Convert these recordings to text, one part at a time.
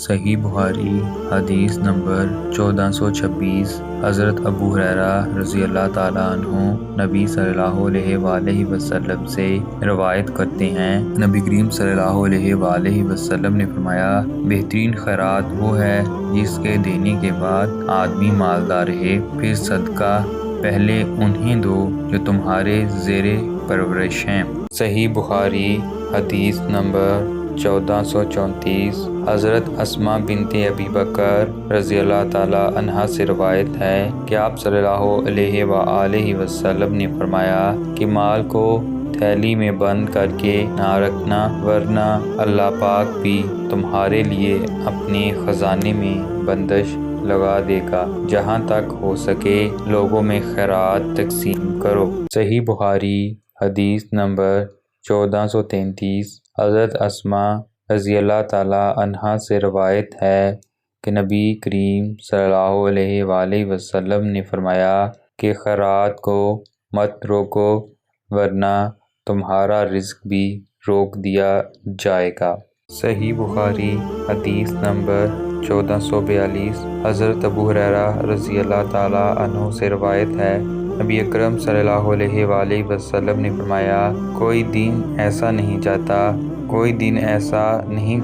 صحیح بخاری حدیث نمبر 1426 حضرت ابو ہریرہ رضی اللہ تعالیٰ عنہ نبی صلی اللہ علیہ وآلہ وسلم سے روایت کرتے ہیں، نبی کریم صلی اللہ علیہ وآلہ وسلم نے فرمایا، بہترین خیرات وہ ہے جس کے دینے کے بعد آدمی مالدار رہے، پھر صدقہ پہلے انہیں دو جو تمہارے زیر پرورش ہیں۔ صحیح بخاری حدیث نمبر 1434 حضرت اسماء بنت ابی بکر رضی اللہ تعالیٰ عنہا سے روایت ہے کہ آپ صلی اللہ علیہ وآلہ وسلم نے فرمایا کہ مال کو تھیلی میں بند کر کے نہ رکھنا، ورنہ اللہ پاک بھی تمہارے لیے اپنے خزانے میں بندش لگا دے گا۔ جہاں تک ہو سکے لوگوں میں خیرات تقسیم کرو۔ صحیح بخاری حدیث نمبر 1433 حضرت اسماء رضی اللہ تعالیٰ عنہا سے روایت ہے کہ نبی کریم صلی اللہ علیہ وآلہ وسلم نے فرمایا کہ خیرات کو مت روکو ورنہ تمہارا رزق بھی روک دیا جائے گا۔ صحیح بخاری حدیث نمبر 1442 حضرت ابو ہریرہ رضی اللہ تعالیٰ عنہ سے روایت ہے، نبی اکرم صلی اللہ علیہ وآلہ وسلم نے فرمایا، کوئی دن ایسا نہیں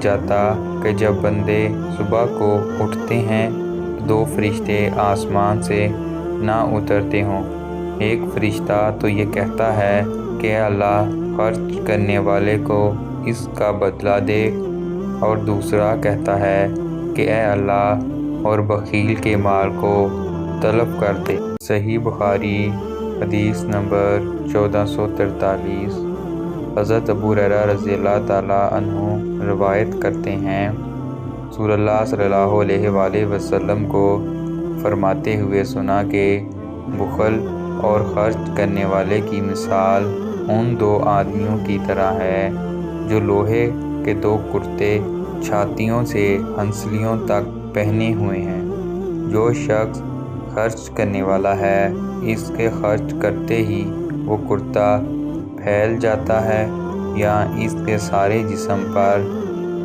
جاتا کہ جب بندے صبح کو اٹھتے ہیں دو فرشتے آسمان سے نہ اترتے ہوں۔ ایک فرشتہ تو یہ کہتا ہے کہ اے اللہ خرچ کرنے والے کو اس کا بدلہ دے، اور دوسرا کہتا ہے کہ اے اللہ اور بخیل کے مال کو طلب کر دے۔ صحیح بخاری حدیث نمبر 1443 حضرت ابو ہریرہ رضی اللہ تعالیٰ عنہ روایت کرتے ہیں، رسول اللہ صلی اللہ علیہ وآلہ وسلم کو فرماتے ہوئے سنا کہ بخل اور خرچ کرنے والے کی مثال ان دو آدمیوں کی طرح ہے جو لوہے کے دو کرتے چھاتیوں سے ہنسلیوں تک پہنے ہوئے ہیں۔ جو شخص خرچ کرنے والا ہے، اس کے خرچ کرتے ہی وہ کرتا پھیل جاتا ہے یا اس کے سارے جسم پر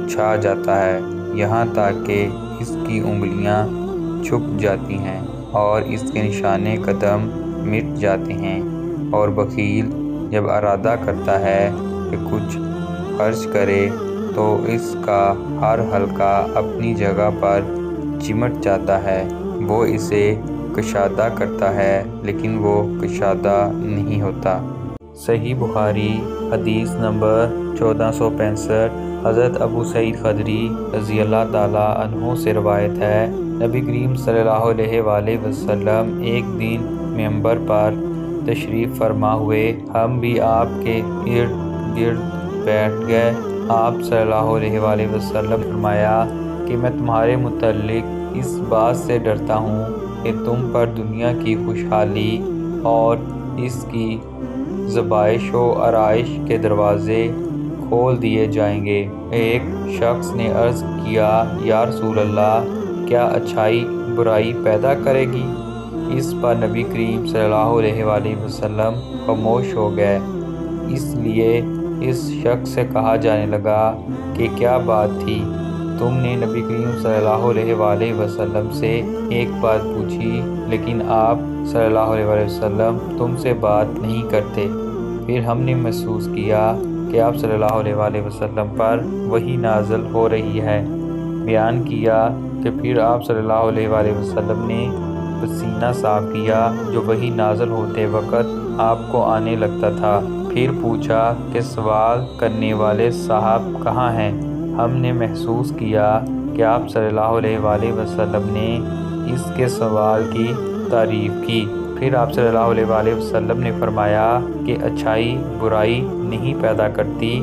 چھا جاتا ہے، یہاں تک کہ اس کی انگلیاں چھپ جاتی ہیں اور اس کے نشانے قدم مٹ جاتے ہیں۔ اور بخیل جب ارادہ کرتا ہے کہ کچھ خرچ کرے تو اس کا ہر حلقہ اپنی جگہ پر چمٹ جاتا ہے، وہ اسے کشادہ کرتا ہے لیکن وہ کشادہ نہیں ہوتا۔ صحیح بخاری حدیث نمبر 1465 حضرت ابو سعید خدری رضی اللہ تعالیٰ عنہ سے روایت ہے، نبی کریم صلی اللہ علیہ وآلہ وسلم ایک دن منبر پر تشریف فرما ہوئے، ہم بھی آپ کے ارد گرد بیٹھ گئے۔ آپ صلی اللہ علیہ وآلہ وسلم فرمایا کہ میں تمہارے متعلق اس بات سے ڈرتا ہوں کہ تم پر دنیا کی خوشحالی اور اس کی ذبائش و آرائش کے دروازے کھول دیے جائیں گے۔ ایک شخص نے عرض کیا، یا رسول اللہ، کیا اچھائی برائی پیدا کرے گی؟ اس پر نبی کریم صلی اللہ علیہ وآلہ وسلم خاموش ہو گئے۔ اس لیے اس شخص سے کہا جانے لگا کہ کیا بات تھی؟ تم نے نبی کریم صلی اللہ علیہ وآلہ وسلم سے ایک بات پوچھی لیکن آپ صلی اللہ علیہ وآلہ وسلم تم سے بات نہیں کرتے۔ پھر ہم نے محسوس کیا کہ آپ صلی اللہ علیہ وآلہ وسلم پر وحی نازل ہو رہی ہے۔ بیان کیا کہ پھر آپ صلی اللہ علیہ وآلہ وسلم نے پسینہ صاف کیا جو وحی نازل ہوتے وقت آپ کو آنے لگتا تھا۔ پھر پوچھا کہ سوال کرنے والے صاحب کہاں ہیں؟ ہم نے محسوس کیا کہ آپ صلی اللہ علیہ وآلہ وسلم نے اس کے سوال کی تعریف کی۔ پھر آپ صلی اللہ علیہ وآلہ وسلم نے فرمایا کہ اچھائی برائی نہیں پیدا کرتی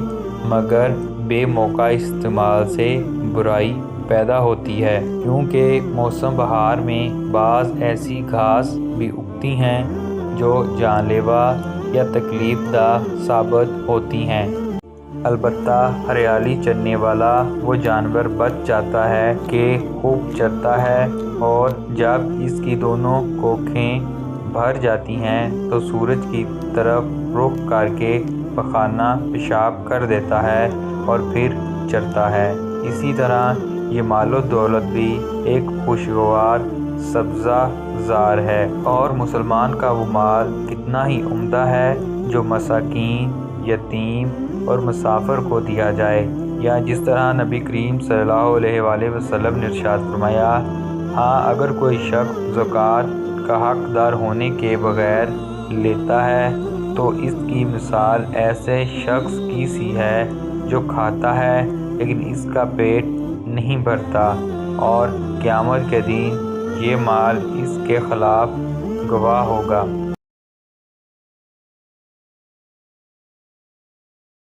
مگر بے موقع استعمال سے برائی پیدا ہوتی ہے، کیونکہ موسم بہار میں بعض ایسی گھاس بھی اگتی ہیں جو جان لیوا یا تکلیف دہ ثابت ہوتی ہیں۔ البتہ ہریالی چرنے والا وہ جانور بچ جاتا ہے کہ خوب چرتا ہے، اور جب اس کی دونوں کوکھیں بھر جاتی ہیں تو سورج کی طرف رخ کر کے پخانہ پیشاب کر دیتا ہے اور پھر چرتا ہے۔ اسی طرح یہ مال و دولت بھی ایک خوشگوار سبزہ زار ہے، اور مسلمان کا وہ مال کتنا ہی عمدہ ہے جو مساکین، یتیم اور مسافر کو دیا جائے، یا جس طرح نبی کریم صلی اللہ علیہ وآلہ وسلم نے ارشاد فرمایا، ہاں اگر کوئی شخص زکوٰۃ کا حقدار ہونے کے بغیر لیتا ہے تو اس کی مثال ایسے شخص کی سی ہے جو کھاتا ہے لیکن اس کا پیٹ نہیں بھرتا، اور قیامت کے دن یہ مال اس کے خلاف گواہ ہوگا۔